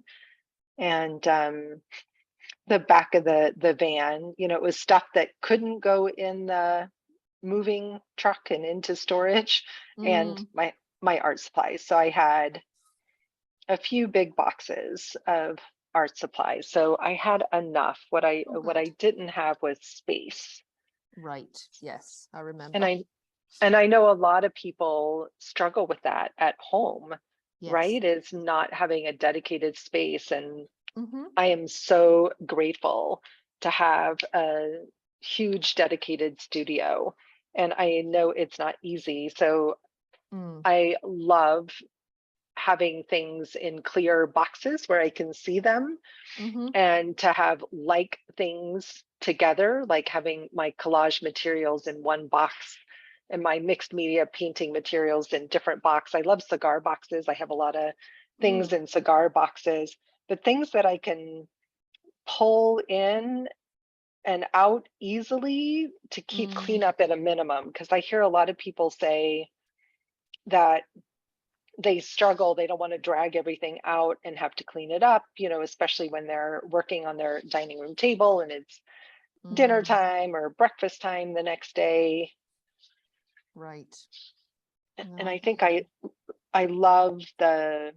And the back of the van, you know, it was stuff that couldn't go in the moving truck and into storage, and my art supplies. So I had a few big boxes of art supplies. So I had enough. Oh, What I good. didn't have was space. Right. Yes, I And remember. I know a lot of people struggle with that at home, Yes. right? Is not having a dedicated space. And Mm-hmm. I am so grateful to have a huge dedicated studio. And I know it's not easy. So Mm. I love having things in clear boxes where I can see them, Mm-hmm. and to have like things together, like having my collage materials in one box and my mixed media painting materials in different box. I love cigar boxes. I have a lot of things Mm. in cigar boxes, but things that I can pull in and out easily to keep Mm. cleanup at a minimum. Because I hear a lot of people say that they struggle, they don't want to drag everything out and have to clean it up, especially when they're working on their dining room table and it's dinner Mm. time or breakfast time the next day. Right. No, And I I hear think you. I love the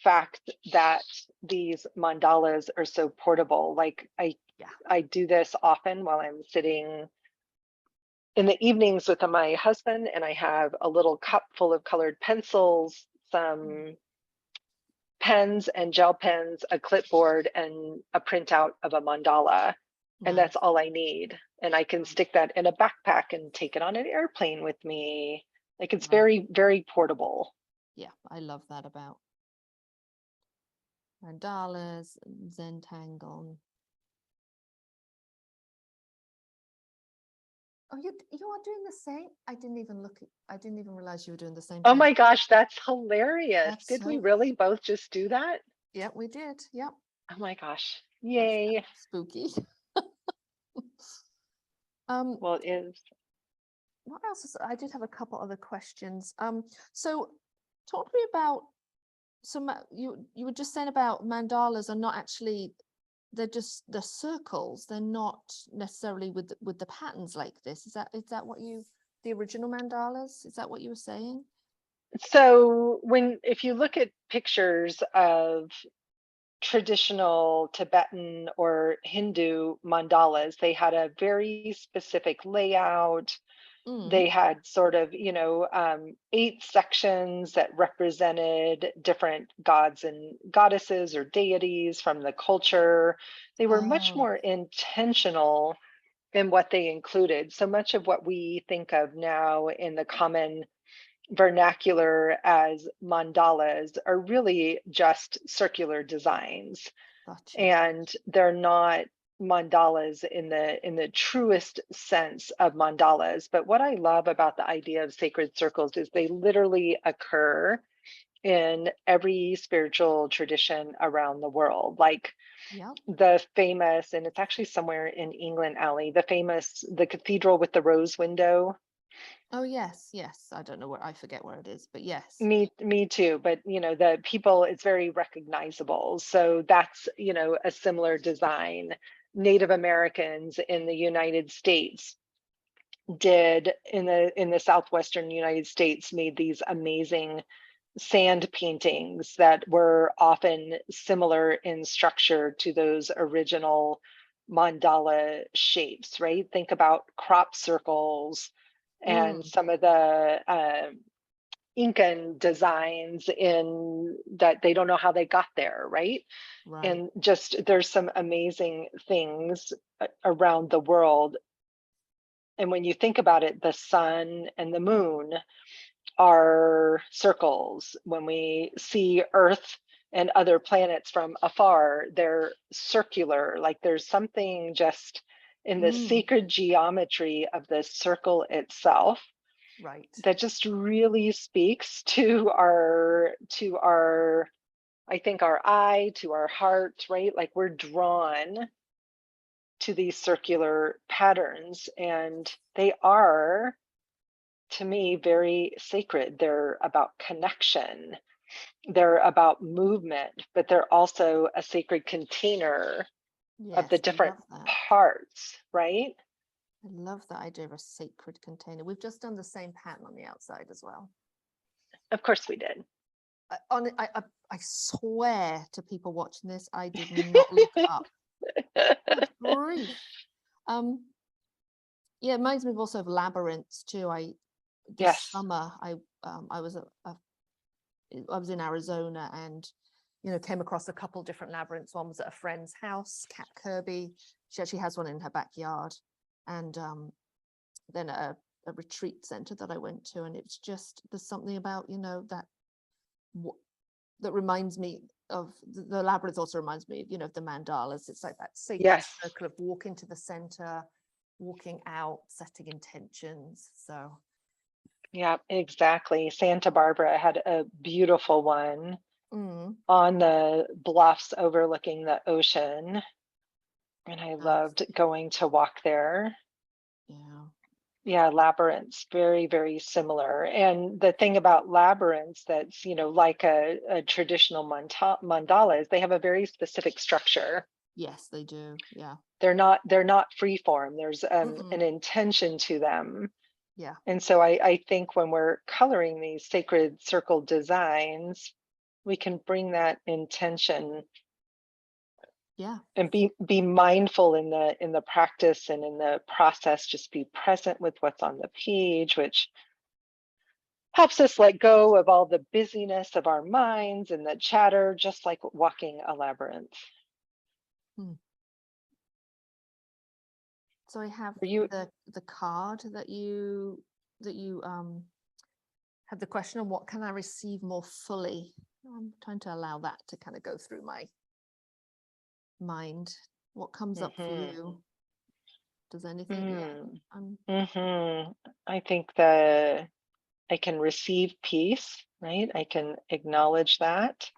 fact that these mandalas are so portable. Like Yeah. I do this often while I'm sitting in the evenings with my husband, and I have a little cup full of colored pencils, Mm. some pens and gel pens, a clipboard, and a printout of a mandala. And that's Nice. all I need. And I can Right. stick that in a backpack and take it on an airplane with me. Like it's Right. very, very portable. Yeah, I love that about mandalas, Zentangle. Oh, you are doing the same. I didn't even realize you were doing the same Oh thing. my gosh, that's hilarious. That's Did we so. really both just do that? Yeah, we did. Yep. Oh my gosh. That's kind Yay. of spooky. Um, Well, it is. what else I did have a couple other questions. So talk to me about you were just saying about mandalas are not actually, they're just the circles. They're not necessarily with the patterns like this. Is that what you, the original mandalas? Is that what you were saying? So if you look at pictures of traditional Tibetan or Hindu mandalas, they had a very specific layout. Mm. They had sort of, 8 sections that represented different gods and goddesses or deities from the culture. They were much Oh. more intentional in what they included. So much of what we think of now in the common vernacular as mandalas are really just circular designs, Gotcha. and they're not mandalas in the truest sense of mandalas. But what I love about the idea of sacred circles is they literally occur in every spiritual tradition around the world. Like Yep. the famous, and it's actually somewhere in England, Alley, the cathedral with the rose window. Oh yes, yes. I don't know where, I forget where it is, but yes. Me too, but the people, it's very recognizable. So that's, a similar design. Native Americans in the United States did in the southwestern United States made these amazing sand paintings that were often similar in structure to those original mandala shapes, right? Think about crop circles and Mm. some of the Incan designs in that they don't know how they got there, right? Right. And just there's some amazing things around the world. And when you think about it, the sun and the moon are circles. When we see Earth and other planets from afar, they're circular. Like there's something just in the Mm. sacred geometry of the circle itself Right. that just really speaks to our I think our eye, to our heart, right? Like we're drawn to these circular patterns, and they are, to me, very sacred. They're about connection, they're about movement, but they're also a sacred container of the Yes, I different love that. parts, right? I love the idea of a sacred container. We've just done the same pattern on the outside as well. Of course we did. I swear to people watching this, I did not look up. Good grief. Yeah, it reminds me also of labyrinths too. This Yes. summer I was I was in Arizona and came across a couple different labyrinths. One was at a friend's house, Cat Kirby. She actually has one in her backyard, and then a retreat center that I went to, and it's just there's something about that reminds me of the labyrinth. Also reminds me of the mandalas. It's like that sacred Yes. circle of walking to the center, walking out, setting intentions. So Yeah, exactly. Santa Barbara had a beautiful one on the bluffs overlooking the ocean, and I loved going to walk there. Yeah, labyrinths, very, very similar. And the thing about labyrinths that's, like a traditional mandala is they have a very specific structure. Yes, they do. Yeah. They're not free form. There's an intention to them. Yeah. And so I think when we're coloring these sacred circle designs, we can bring that intention. Yeah. And be mindful in the practice and in the process. Just be present with what's on the page, which helps us let go of all the busyness of our minds and the chatter, just like walking a labyrinth. So I have the card that you had the question on what can I receive more fully. I'm trying to allow that to kind of go through my mind. What comes up for you? Does anything? I think that I can receive peace, right? I can acknowledge that.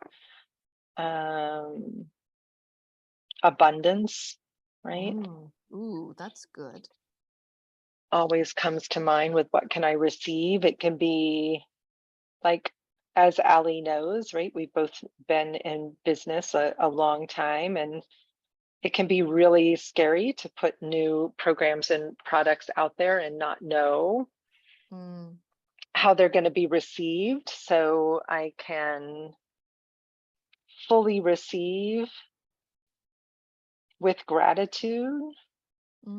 Abundance, right? Ooh, that's good. Always comes to mind with what can I receive? It can be like, as Ali knows, right? We've both been in business a long time, and it can be really scary to put new programs and products out there and not know how they're going to be received. So I can fully receive with gratitude I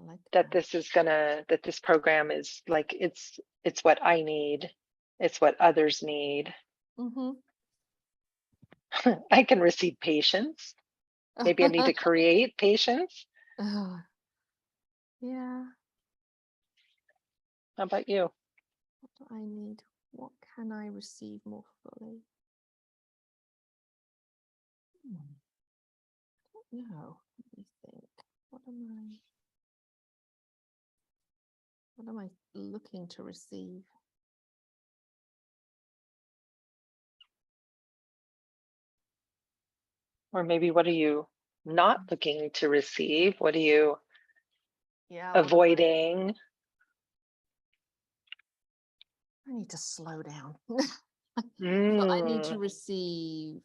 like that this program is like, it's what I need. It's what others need. I can receive patience. Maybe I need to create patience. Yeah. How about you? What do I need? What can I receive more fully? No, let me think. What am I looking to receive? Or maybe what are you not looking to receive? What are you avoiding? I need to slow down. So I need to receive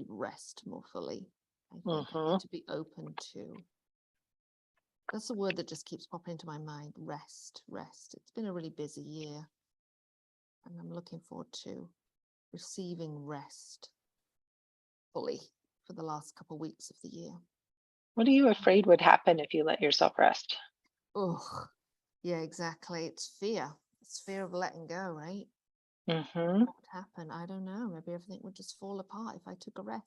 rest more fully. I think I need to be open to. That's a word that just keeps popping into my mind. Rest. It's been a really busy year, and I'm looking forward to receiving rest fully for the last couple of weeks of the year. What are you afraid would happen if you let yourself rest? Oh, yeah, exactly. It's fear. It's fear of letting go, right? What would happen? I don't know. Maybe everything would just fall apart if I took a rest.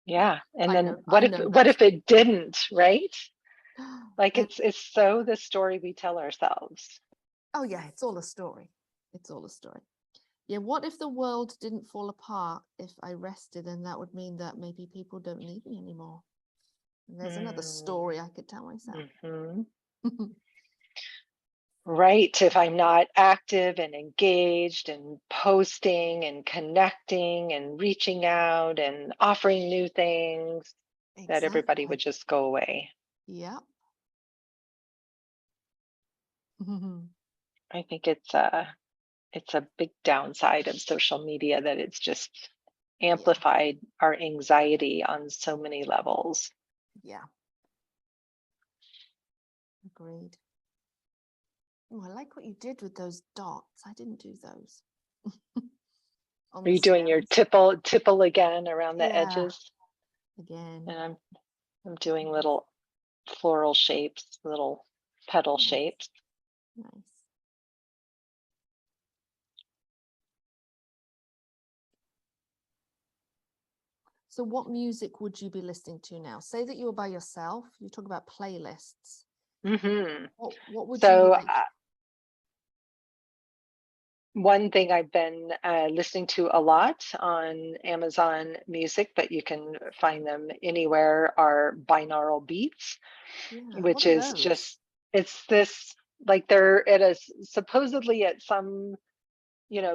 Yeah. And then what if it didn't, right? Like it's so the story we tell ourselves. Oh yeah, it's all a story. Yeah, what if the world didn't fall apart if I rested? And that would mean that maybe people don't need me anymore. And there's another story I could tell myself. Right. If I'm not active and engaged and posting and connecting and reaching out and offering new things, that everybody would just go away. Yep. I think it's a big downside of social media, that it's just amplified our anxiety on so many levels. Yeah. Agreed. Oh, I like what you did with those dots. I didn't do those. On Are the you doing your stems. tipple again around the Yeah, edges? again. And I'm doing little floral shapes, little petal Nice. shapes. Nice. So what music would you be listening to now? Say that you're by yourself. You talk about playlists. Mm-hmm. What would you So like? one thing I've been listening to a lot on Amazon Music, but you can find them anywhere, are binaural beats, Yeah, what which are is those? just, it's this, like they're at a supposedly at some,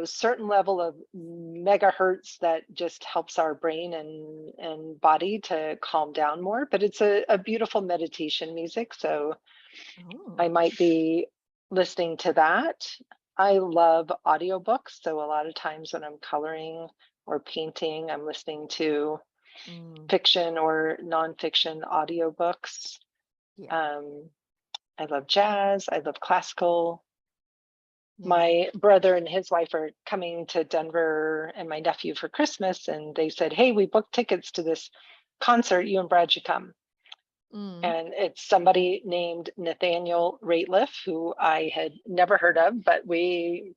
certain level of megahertz that just helps our brain and body to calm down more. But it's a beautiful meditation music. So Oh. I might be listening to that. I love audiobooks. So a lot of times when I'm coloring or painting, I'm listening to fiction or nonfiction audiobooks. Yeah. I love jazz. I love classical. Yeah. My brother and his wife are coming to Denver and my nephew for Christmas. And they said, hey, we booked tickets to this concert. You and Brad should come. And it's somebody named Nathaniel Rateliff, who I had never heard of, but we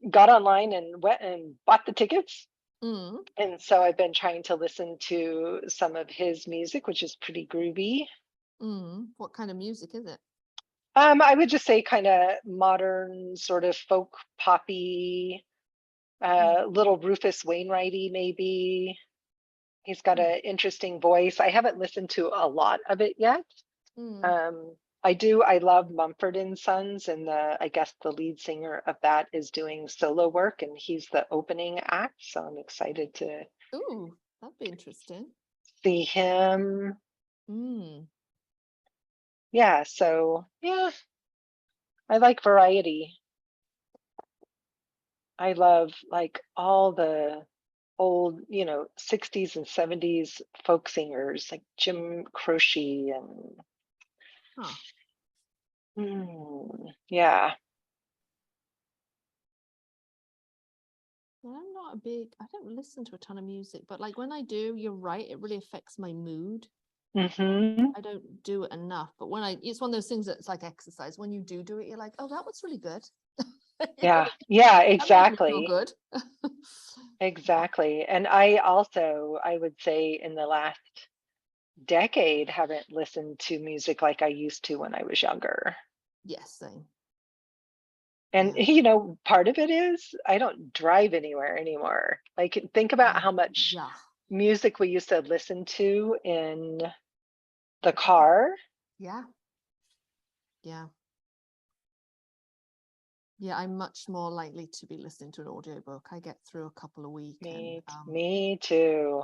got online and went and bought the tickets. And so I've been trying to listen to some of his music, which is pretty groovy. What kind of music is it? I would just say kind of modern, sort of folk poppy, little Rufus Wainwrighty maybe. He's got an interesting voice. I haven't listened to a lot of it yet. I love Mumford and Sons, and I guess the lead singer of that is doing solo work, and he's the opening act. So I'm excited to That'd be interesting. see him. Yeah, so yeah, I like variety. I love like all the old, 60s and 70s folk singers like Jim Croce and yeah. I'm not I don't listen to a ton of music, but like when I do, you're right, it really affects my mood. I don't do it enough, but it's one of those things that's like exercise. When you do it, you're like, oh, that was really good. Yeah, That made me feel exactly. good. Exactly. And I would say in the last decade, haven't listened to music like I used to when I was younger. Yes, same. And part of it is I don't drive anywhere anymore. Like think about how much music we used to listen to in the car. Yeah. I'm much more likely to be listening to an audiobook. I get through a couple a week. Me too.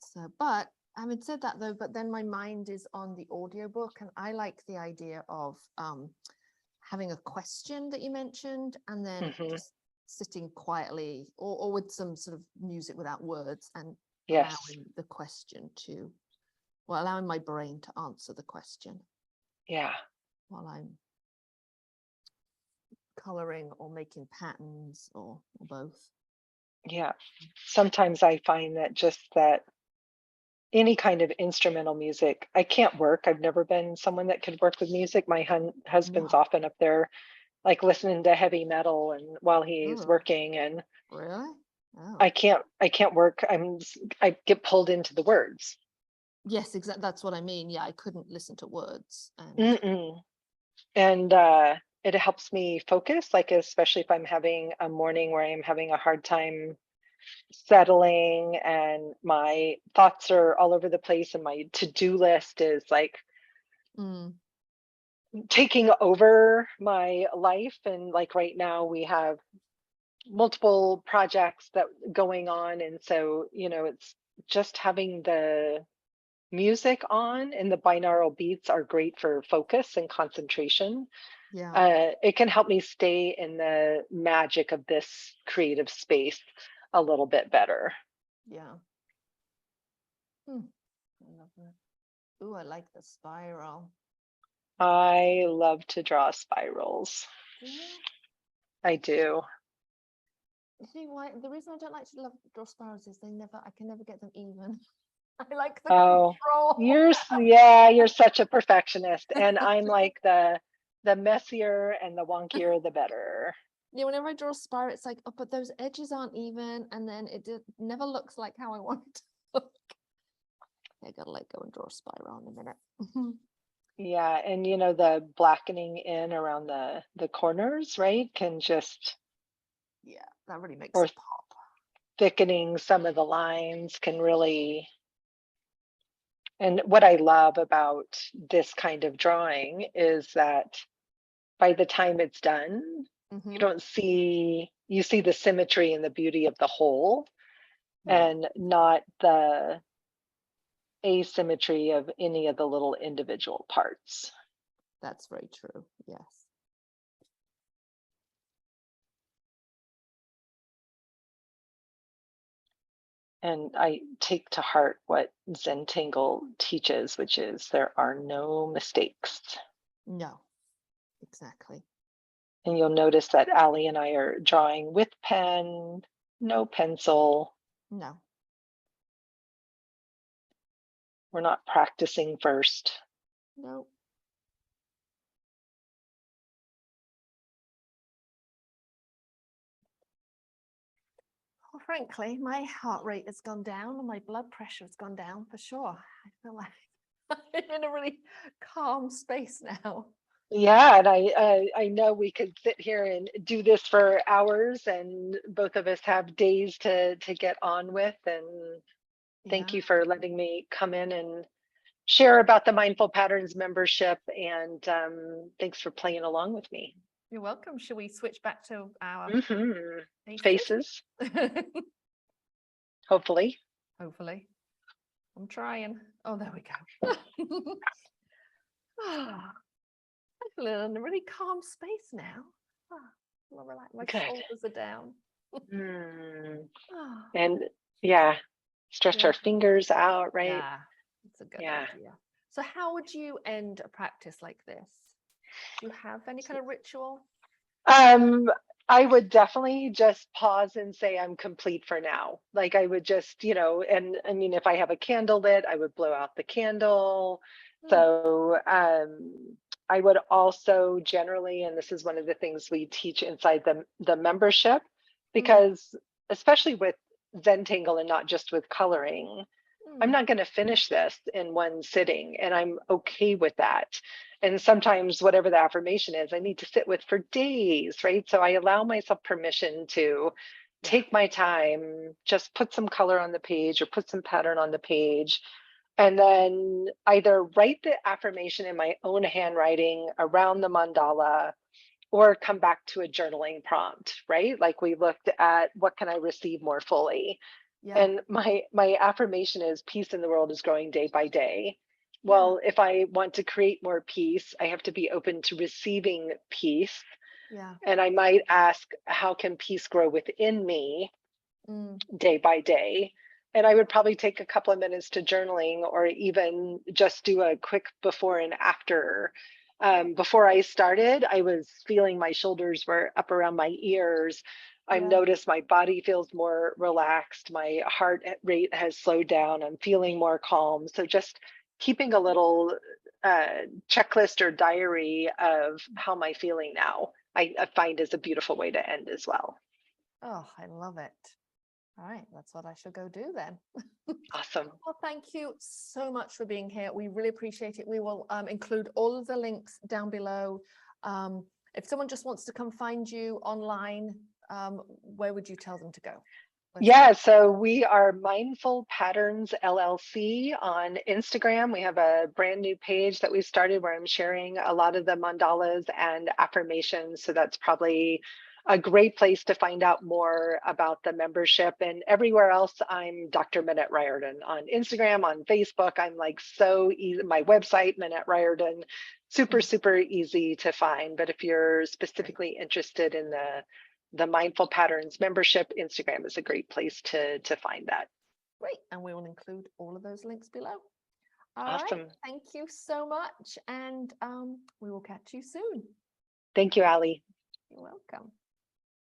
So, but having said that though, but then my mind is on the audiobook, and I like the idea of having a question that you mentioned, and then just sitting quietly or with some sort of music without words, and allowing the question allowing my brain to answer the question. Yeah. While I'm coloring or making patterns or both. Yeah. Sometimes I find that any kind of instrumental music, I can't work. I've never been someone that could work with music. My husband's often up there like listening to heavy metal and while he's working, and really, I can't work. I get pulled into the words. Yes, exactly. That's what I mean. Yeah, I couldn't listen to words. And it helps me focus, like especially if I'm having a morning where I'm having a hard time settling and my thoughts are all over the place and my to-do list is like taking over my life. And like right now we have multiple projects that going on, and so it's just having the music on, and the binaural beats are great for focus and concentration. It can help me stay in the magic of this creative space a little bit better. I love that. I like the spiral. I love to draw spirals. Do you? I do. You see why the reason I don't like to draw spirals is I can never get them even. I like the Oh, control. yeah, you're such a perfectionist. And I'm like the messier and the wonkier, the better. Yeah, whenever I draw a spiral, it's like, oh, but those edges aren't even, and then never looks like how I want it to look. I gotta let go and draw a spiral in a minute. Yeah, and the blackening in around the corners, right, can just, Yeah, that really makes or it pop. thickening some of the lines can really. And what I love about this kind of drawing is that by the time it's done, you see the symmetry and the beauty of the whole, Yeah, and not the asymmetry of any of the little individual parts. that's very true. Yes. And I take to heart what Zentangle teaches, which is there are no mistakes. No, exactly. And you'll notice that Allie and I are drawing with pen, no pencil. No. We're not practicing first. No. Well, frankly, my heart rate has gone down and my blood pressure has gone down for sure. I feel like I'm in a really calm space now. Yeah, and I know we could sit here and do this for hours, and both of us have days to get on with. And thank Yeah, you for letting me come in and share about the Mindful Patterns membership. And thanks for playing along with me. you're welcome. Should we switch back to our Faces, hopefully. Hopefully. I'm trying. Oh, there we go. Ah, I feel in a really calm space now. My Good. shoulders are down. Mm. Ah, And yeah, stretch yeah, our fingers out, right? yeah, it's a good Yeah. idea. So how would you end a practice like this? Do you have any kind of ritual? Um, I would definitely just pause and say I'm complete for now. Like I would just, and I mean, if I have a candle lit, I would blow out the candle. Hmm, So I would also generally, and this is one of the things we teach inside the membership, hmm, because especially with Zentangle and not just with coloring, I'm hmm. not going to finish this in one sitting, and I'm okay with that. And sometimes, whatever the affirmation is, I need to sit with for days, right? So I allow myself permission to Yeah, take my time, just put some color on the page or put some pattern on the page, and then either write the affirmation in my own handwriting around the mandala or come back to a journaling prompt, right? Like we looked at what can I receive more fully. yeah, And my affirmation is peace in the world is growing day by day. yeah, Well, if I want to create more peace, I have to be open to receiving peace. yeah. And I might ask, how can peace grow within me Mm, day by day? And I would probably take a couple of minutes to journaling, or even just do a quick before and after. Before I started, I was feeling my shoulders were up around my ears. I've yeah. noticed my body feels more relaxed. My heart rate has slowed down. I'm feeling more calm. So just keeping a little checklist or diary of how am I feeling now, I find is a beautiful way to end as well. Oh, I love it. All right, that's what I shall go do then. Awesome. Well, thank you so much for being here. We really appreciate it. We will include all of the links down below. If someone just wants to come find you online, where would you tell them to go? Yeah, so we are Mindful Patterns LLC on Instagram. We have a brand new page that we started where I'm sharing a lot of the mandalas and affirmations. So that's probably a great place to find out more about the membership. And everywhere else, I'm Dr. Minette Riordan on Instagram, on Facebook. I'm like so easy. My website, Minette Riordan, super easy to find. But if you're specifically interested in the Mindful Patterns membership, Instagram is a great place to find that. Great, and we will include all of those links below. All right. Awesome. Thank you so much. And we will catch you soon. Thank you, Allie. You're welcome.